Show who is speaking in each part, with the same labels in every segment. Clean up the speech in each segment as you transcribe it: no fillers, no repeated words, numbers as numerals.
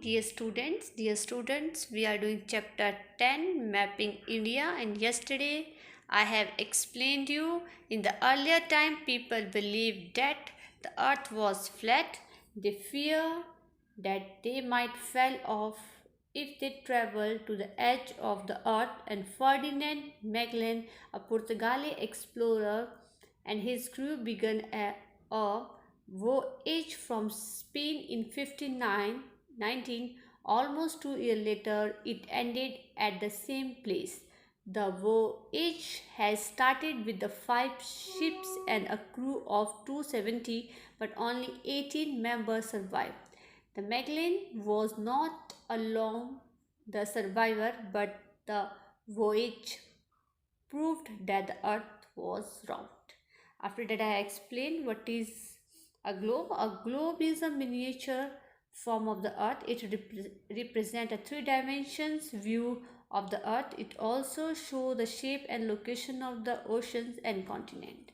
Speaker 1: Dear students, we are doing chapter 10 Mapping India, and yesterday I have explained you in the earlier time people believed that the earth was flat. They fear that they might fall off if they travel to the edge of the earth, and Ferdinand Magellan, a Portuguese explorer, and his crew began a voyage from Spain in 1519. Almost 2 years later, it ended at the same place. The voyage has started with the 5 ships and a crew of 270, but only 18 members survived. The Magellan was not alone the survivor, but the voyage proved that the earth was round. After that, I explained what is a globe. A globe is a miniature form of the earth. It represents a 3 dimensions view of the earth. It also shows the shape and location of the oceans and continent.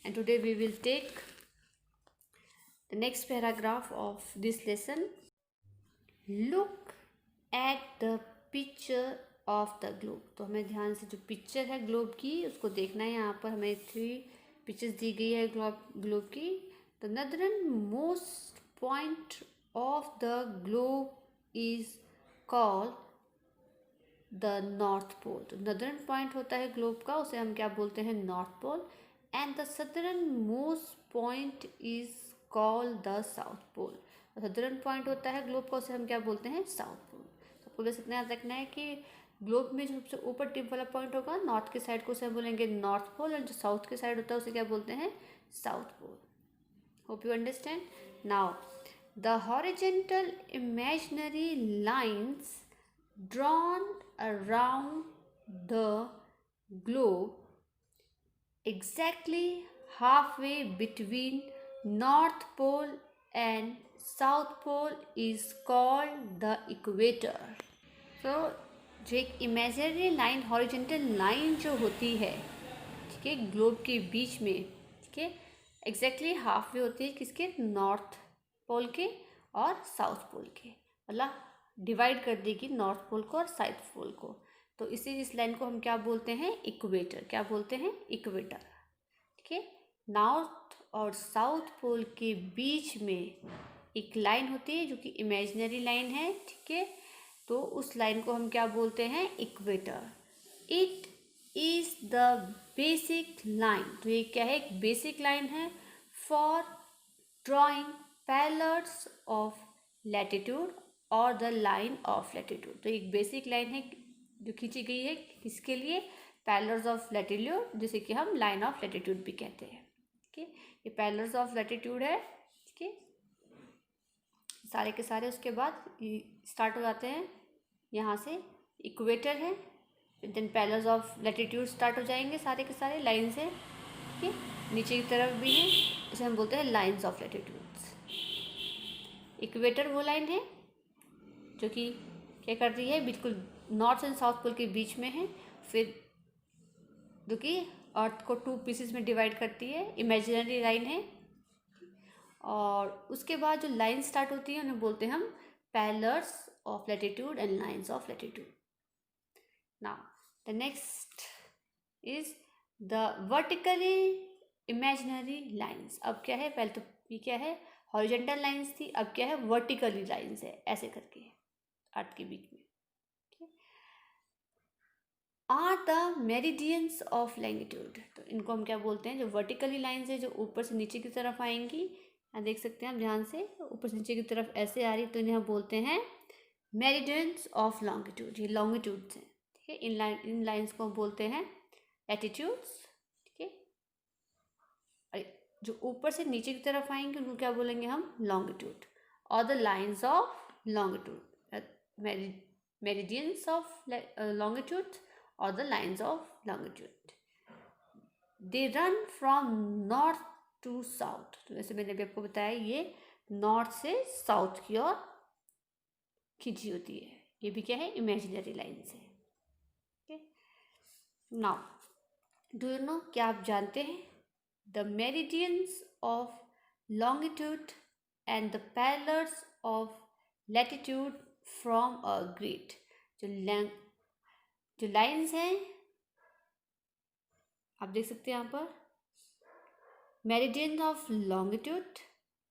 Speaker 1: And today we will take the next paragraph of this lesson. Look at the picture of the globe. तो हमें ध्यान से जो picture है globe की उसको देखना है. यहाँ पर हमें 3 पिक्चर्स दी गई है ग्लोब की. The northern most point of the globe is called the north pole. तो नदरन पॉइंट होता है ग्लोब का, उसे हम क्या बोलते हैं? North pole. And the southern most point is called the south pole. Southern point होता है ग्लोब का, उसे हम क्या बोलते हैं? South pole. आपको बस इतना याद रखना है कि ग्लोब में जो सबसे ऊपर टिप वाला पॉइंट होगा नॉर्थ के साइड को उसे हम बोलेंगे नॉर्थ पोल, और जो साउथ के साइड होता है उसे क्या बोलते हैं? South pole. Hope you understand. Now the horizontal imaginary lines drawn around the globe exactly halfway between North Pole and South Pole is called the equator. So जो एक इमेजिनरी लाइन, हॉरिजेंटल लाइन जो होती है, ठीक है, globe के बीच में, ठीक है, एग्जैक्टली हाफ वे होती है किसके? नॉर्थ पोल के और साउथ पोल के. मतलब डिवाइड कर देगी नॉर्थ पोल को और साउथ पोल को. तो इस लाइन को हम क्या बोलते हैं? इक्वेटर. क्या बोलते हैं? इक्वेटर. ठीक है. नॉर्थ और साउथ पोल के बीच में एक लाइन होती है जो कि इमेजिनरी लाइन है. ठीक है. तो उस लाइन को हम क्या बोलते हैं? Equator. It is the basic line. तो ये क्या है? एक बेसिक लाइन है for drawing parallels of latitude और द लाइन ऑफ लैटिट्यूड. तो एक बेसिक लाइन है जो खींची गई है किसके लिए? पैरेलल्स ऑफ लैटिट्यूड, जिसे कि हम लाइन ऑफ लैटिट्यूड भी कहते हैं. ठीक है. ये पैरेलल्स ऑफ लैटिट्यूड है. ठीक है. सारे के सारे उसके बाद स्टार्ट हो जाते हैं यहाँ से. इक्वेटर है, then parallels of latitude start हो जाएंगे सारे के सारे लाइन से. ठीक है. नीचे की तरफ भी है, इसे हम बोलते हैं लाइंस ऑफ लैटिट्यूड्स. इक्वेटर वो लाइन है जो कि क्या कर रही है? बिल्कुल नॉर्थ एंड साउथ पोल के बीच में है. फिर जो कि अर्थ को 2 पीसेस में डिवाइड करती है. इमेजिनरी लाइन है. और उसके बाद जो लाइन स्टार्ट होती है उन्हें बोलते हैं हम parallels of latitude and lines of latitude. Now the next is the vertically imaginary lines. अब क्या है? पहले तो ये क्या है? हॉरिजेंटल लाइंस थी. अब क्या है? वर्टिकली लाइंस है, ऐसे करके अर्थ के बीच में. Are the meridians of longitude. तो इनको हम क्या बोलते हैं? जो वर्टिकली लाइंस है जो ऊपर से नीचे की तरफ आएंगी. यहाँ देख सकते हैं हम ध्यान से, ऊपर से नीचे की तरफ ऐसे आ रही, तो इन्हें हम बोलते हैं मेरिडियंस ऑफ लॉन्गिट्यूड. ये लॉन्गिट्यूड्स हैं. ठीक है. इन लाइंस को हम बोलते हैं लैटिट्यूड्स. ठीक है. जो ऊपर से नीचे की तरफ आएंगे उनको क्या बोलेंगे हम? लॉन्गिट्यूड. और the lines of longitude, meridians of longitude or the lines of longitude. They run from north to south. तो जैसे मैंने अभी आपको बताया ये नॉर्थ से साउथ की ओर खींची होती है. ये भी क्या है? इमेजिनरी लाइन से. Okay. Now do you know, क्या आप जानते हैं the meridians of longitude and the parallels of latitude from a grid. जो लाइन्स हैं आप देख सकते हैं यहाँ पर, meridian of longitude,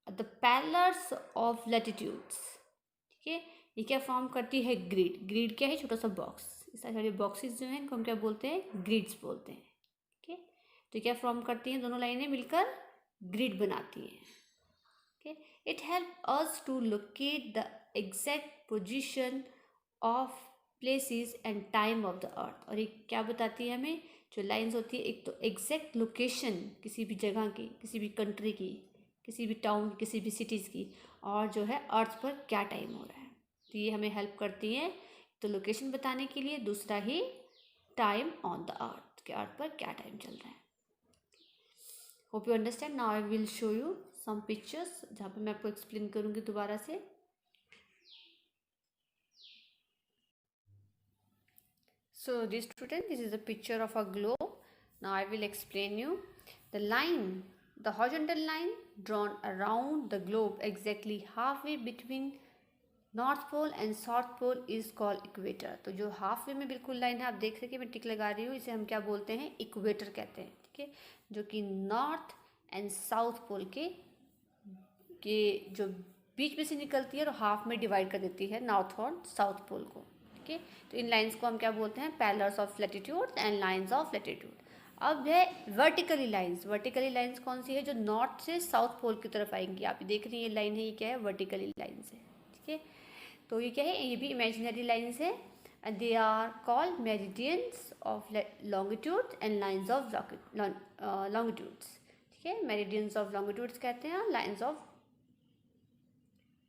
Speaker 1: the parallels of latitudes. ठीक है, ये क्या फॉर्म करती है? ग्रिड। ग्रिड क्या है? छोटा सा बॉक्स। इस सारे बॉक्सेस जो हैं इनको हम क्या बोलते हैं? ग्रिड्स बोलते हैं। ठीक है, तो क्या फॉर्म करती हैं? दोनों लाइनें मिलकर ग्रिड बनाती हैं। okay, it helps us to locate the exact position of places and time of the earth। और ये क्या बताती है हमें? जो लाइंस होती है, एक तो एग्जैक्ट लोकेशन किसी भी जगह की, किसी भी कंट्री की, किसी भी टाउन, किसी भी सिटीज़ की, और जो है अर्थ पर क्या टाइम हो रहा है, तो ये हमें हेल्प करती हैं। तो लोकेशन बताने के लिए, दूसरा ही टाइम ऑन द अर्थ, कि अर्थ पर क्या टाइम चल रहा है। Hope you understand. Now I will show you some pictures जहाँ पे मैं आपको एक्सप्लेन करूँगी दोबारा से। So this student, this is a picture of a globe. Now I will explain you the line, the horizontal line drawn around the globe exactly halfway between north pole and south pole is called equator. तो जो half way में बिल्कुल line है, आप देख सके मैं टिक लगा रही हूँ, इसे हम क्या बोलते हैं? इक्वेटर कहते हैं। ठीक है, जो कि नॉर्थ एंड साउथ पोल के जो बीच में से निकलती है और हाफ में डिवाइड कर देती है नॉर्थ और साउथ पोल को। ठीक है, तो इन लाइंस को हम क्या बोलते हैं? Parallels of latitude and lines of latitude. अब है वर्टिकली लाइंस। वर्टिकली लाइंस कौन सी है? जो नॉर्थ से साउथ पोल की तरफ आएंगी। आप देख रही हैं ये लाइन है, ये क्या है? वर्टिकली लाइंस है। ठीक है, तो ये क्या है? ये भी इमेजिनरी लाइंस है, and they are called meridians of longitude and lines of longitudes. ठीक है, मेरिडियंस ऑफ लॉन्गिट्यूड्स कहते हैं, लाइंस ऑफ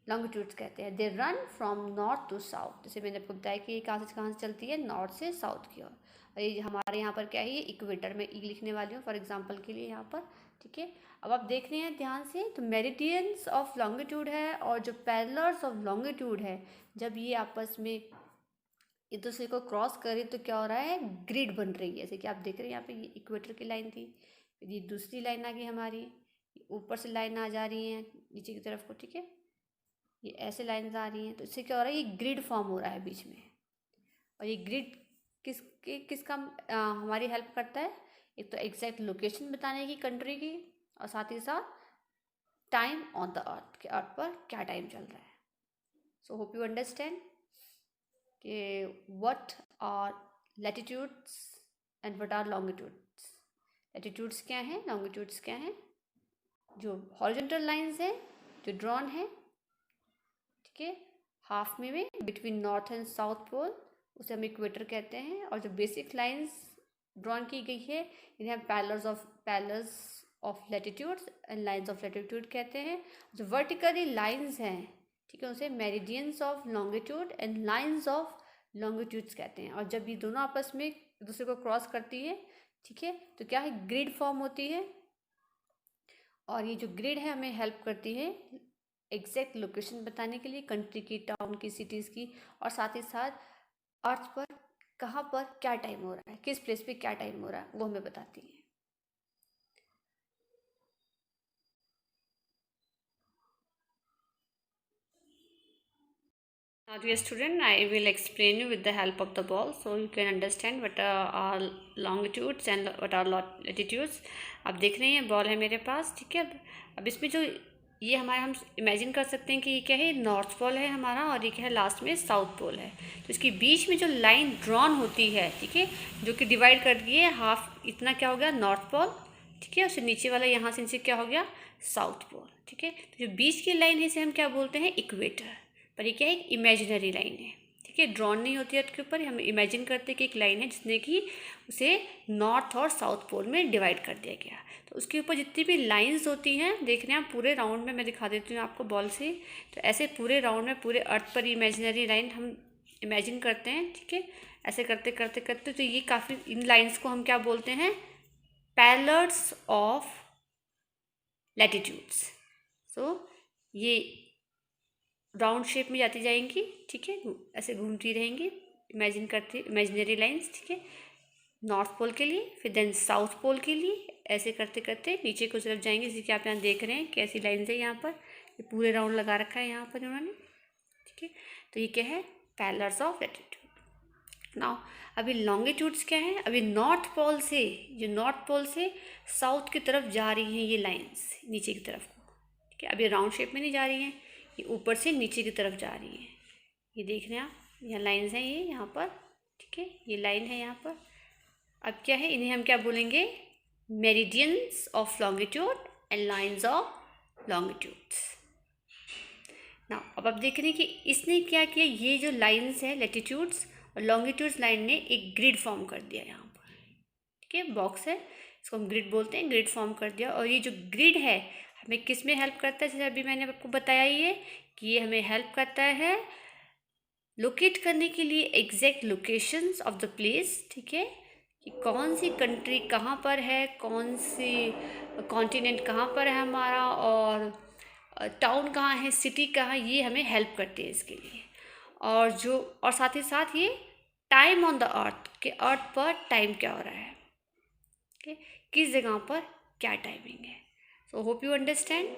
Speaker 1: लॉन्गिट्यूड्स कहते हैं। They run from north to south. जैसे मैंने आपको बताया कि ये कहाँ से चलती है? नॉर्थ से साउथ की ओर। और ये हमारे यहाँ पर क्या है? ये इक्वेटर में ई लिखने वाली हूँ फॉर एग्जाम्पल के लिए यहाँ पर। ठीक है, अब आप देख रहे हैं ध्यान से, तो मेरिडियंस ऑफ लॉन्गिट्यूड है और जो पैरेलल्स ऑफ लॉन्गिट्यूड है, जब ये आपस में एक दूसरे को क्रॉस करे तो क्या हो रहा है? ग्रिड बन रही है। जैसे कि आप देख रहे हैं यहाँ पे ये इक्वेटर की लाइन थी, ये दूसरी लाइन आ गई हमारी, ऊपर से लाइन आ जा रही है नीचे की तरफ को। ठीक है, ये ऐसे लाइन्स आ रही हैं, तो इससे क्या हो रहा है? ये ग्रिड फॉर्म हो रहा है बीच में। और ये ग्रिड किसका हमारी हेल्प करता है? एक तो एग्जैक्ट लोकेशन बताने की कंट्री की, और साथ ही साथ टाइम ऑन द अर्थ, के अर्थ पर क्या टाइम चल रहा है। सो होप यू अंडरस्टैंड कि what are latitudes and what are longitudes. Latitudes क्या हैं? लॉन्गिट्यूड्स क्या हैं? जो हॉरिजॉन्टल लाइंस हैं जो ड्रॉन है, ठीक है, हाफ में between north and south pole, उसे हम इक्वेटर कहते हैं। और जो बेसिक लाइंस ड्रॉन की गई है, इन्हें हम parallels of latitudes and lines of latitude कहते हैं। जो वर्टिकली लाइंस हैं, ठीक है, उसे meridians of longitude and lines of longitudes कहते हैं। और जब ये दोनों आपस में एक दूसरे को क्रॉस करती है, ठीक है, तो क्या है? ग्रिड फॉर्म होती है। और ये जो ग्रिड है हमें हेल्प करती है एग्जैक्ट लोकेशन बताने के लिए, कंट्री की, टाउन की, सिटीज़ की, और साथ ही साथ अर्थ पर कहाँ पर क्या टाइम हो रहा है, किस प्लेस पे क्या टाइम हो रहा है, वो हमें बताती है। Now dear student, I will explain you with the help of the ball so you can understand what are longitudes and what are latitudes। अब देख रहे हैं बॉल है मेरे पास। ठीक है, अब इसमें जो ये हमारा, हम इमेजिन कर सकते हैं कि ये क्या है? नॉर्थ पोल है हमारा, और ये क्या है? लास्ट में साउथ पोल है। तो इसके बीच में जो लाइन ड्रॉन होती है, ठीक है, जो कि डिवाइड कर दी है हाफ, इतना क्या हो गया? North pole. ठीक है, उससे नीचे वाला यहाँ से नीचे क्या हो गया? South pole. ठीक है, तो जो बीच की लाइन है इसे हम क्या बोलते हैं? इक्वेटर। पर ये क्या है? एक इमेजिनरी लाइन है। ठीक है, ड्रॉन नहीं होती है उसके ऊपर, हम इमेजिन करते हैं कि एक लाइन है जिसने कि उसे नॉर्थ और साउथ पोल में डिवाइड कर दिया गया। तो उसके ऊपर जितनी भी लाइंस होती हैं, देख रहे हैं आप पूरे राउंड में, मैं दिखा देती हूँ आपको बॉल से। तो ऐसे पूरे राउंड में पूरे अर्थ पर इमेजिनरी लाइन हम इमेजिन करते हैं। ठीक है, ऐसे करते करते करते तो ये काफ़ी, इन लाइन्स को हम क्या बोलते हैं? Parallels of latitudes. सो ये राउंड शेप में जाती जाएंगी। ठीक है, ऐसे घूमती रहेंगी, इमेजिन करते इमेजिनरी लाइंस। ठीक है, नॉर्थ पोल के लिए, फिर देन साउथ पोल के लिए, ऐसे करते करते नीचे की तरफ जाएंगे। जैसे कि आप यहाँ देख रहे हैं कैसी लाइंस है यहाँ पर, ये पूरे राउंड लगा रखा है यहाँ पर इन्होंने। ठीक है, तो ये क्या है, पैरेलल्स ऑफ लैटिट्यूड। नाउ अभी लॉन्गिट्यूड्स क्या है, अभी नॉर्थ पोल से, जो नॉर्थ पोल से साउथ की तरफ जा रही हैं ये लाइंस नीचे की तरफ को, ठीक है, अभी राउंड शेप में नहीं जा रही हैं, ये ऊपर से नीचे की तरफ जा रही हैं। ये देख रहे हैं आप, यहाँ लाइंस हैं ये यहाँ पर, ठीक है, ये लाइन है यहाँ पर। अब क्या है, इन्हें हम क्या बोलेंगे, meridians of longitude and lines of longitudes. ना अब आप देख रहे हैं कि इसने क्या किया, ये जो लाइंस है लैटिट्यूड्स और लॉन्गिट्यूड्स लाइन ने एक ग्रिड फॉर्म कर दिया यहाँ पर, ठीक है, बॉक्स है, इसको हम ग्रिड बोलते हैं, ग्रिड फॉर्म कर दिया। और ये जो ग्रिड है हमें किस में हेल्प करता है, जैसे अभी मैंने आपको बताया ये कि ये हमें हेल्प करता है लोकेट करने के लिए exact locations of the place, ठीक है, कि कौन सी कंट्री कहाँ पर है, कौन सी कॉन्टिनेंट कहाँ पर है हमारा, और टाउन कहाँ है, सिटी कहाँ, ये हमें हेल्प करते हैं इसके लिए। और साथ ही साथ ये टाइम ऑन द अर्थ, के अर्थ पर टाइम क्या हो रहा है, ओके, किस जगह पर क्या टाइमिंग है। So hope you understand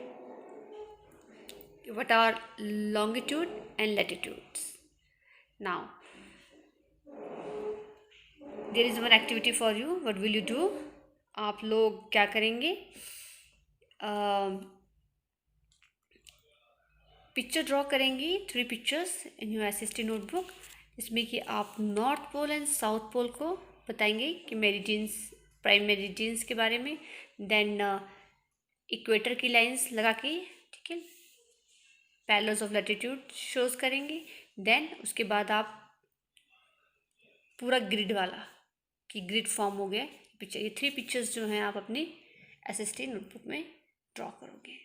Speaker 1: what are longitude and latitudes. Now there is one activity for you. What will you do? आप लोग क्या करेंगे, पिक्चर ड्रॉ करेंगी, 3 pictures in your SST notebook, जिसमें कि आप north pole and south pole को बताएंगे कि मेरिडियंस, प्राइम मेरिडियंस के बारे में, देन इक्वेटर की लाइंस लगा के, ठीक है, पैरेलल्स ऑफ लैटिट्यूड शोज करेंगे। देन उसके बाद आप पूरा ग्रिड वाला, कि ग्रिड फॉर्म हो गया पिक्चर, ये 3 पिक्चर्स जो हैं आप अपनी एसएसटी नोटबुक में ड्रॉ करोगे।